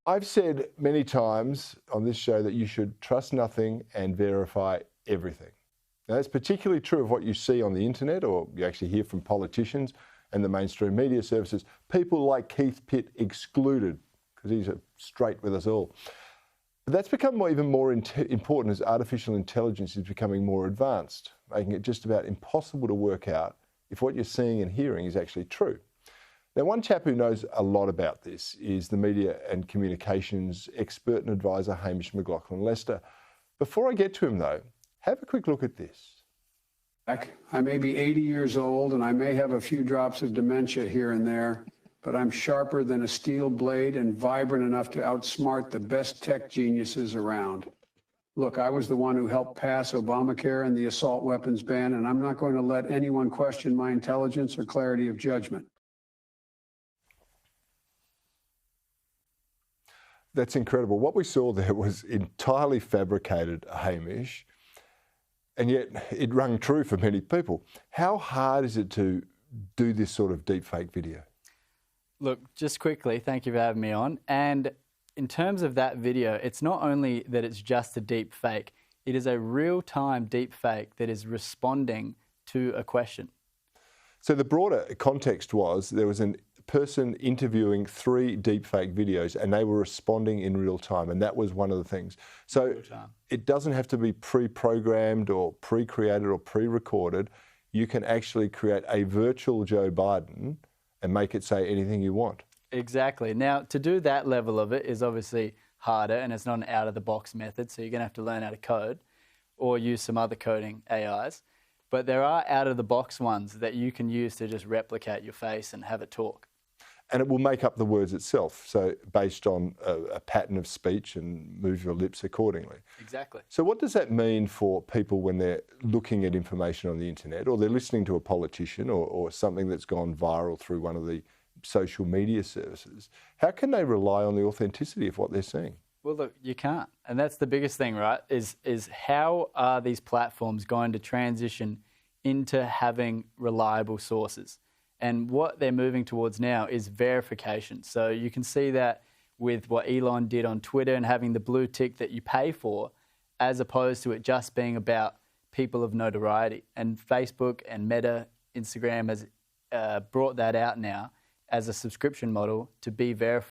I've said many times on this show that you should trust nothing and verify everything. Now, that's particularly true of what you see on the internet, or you actually hear from politicians and the mainstream media services, people like Keith Pitt excluded, because he's straight with us all. But that's become even more important as artificial intelligence is becoming more advanced, making it just about impossible to work out if what you're seeing and hearing is actually true. Now, one chap who knows a lot about this is the media and communications expert and advisor, Hamish McLaughlin-Lester. Before I get to him, though, have a quick look at this. I may be 80 years old and I may have a few drops of dementia here and there, but I'm sharper than a steel blade and vibrant enough to outsmart the best tech geniuses around. Look, I was the one who helped pass Obamacare and the assault weapons ban, and I'm not going to let anyone question my intelligence or clarity of judgment. That's incredible. What we saw there was entirely fabricated, Hamish, and yet it rang true for many people. How hard is it to do this sort of deepfake video? Look, just quickly, thank you for having me on. And in terms of that video, it's not only that it's just a deep fake, it is a real-time deep fake that is responding to a question. So the broader context was there was a person interviewing 3 deepfake videos and they were responding in real time, and that was one of the things. So it doesn't have to be pre-programmed or pre-created or pre-recorded. You can actually create a virtual Joe Biden and make it say anything you want. Exactly. Now, to do that level of it is obviously harder, and it's not an out-of-the-box method, so you're going to have to learn how to code or use some other coding AIs. But there are out-of-the-box ones that you can use to just replicate your face and have it talk. And it will make up the words itself, so based on a pattern of speech and move your lips accordingly. Exactly. So what does that mean for people when they're looking at information on the internet, or they're listening to a politician or something that's gone viral through one of the social media services? How can they rely on the authenticity of what they're seeing? Well, look, you can't. And that's the biggest thing, right, is how are these platforms going to transition into having reliable sources? And what they're moving towards now is verification. So you can see that with what Elon did on Twitter and having the blue tick that you pay for, as opposed to it just being about people of notoriety. And Facebook and Meta, Instagram has brought that out now as a subscription model to be verified.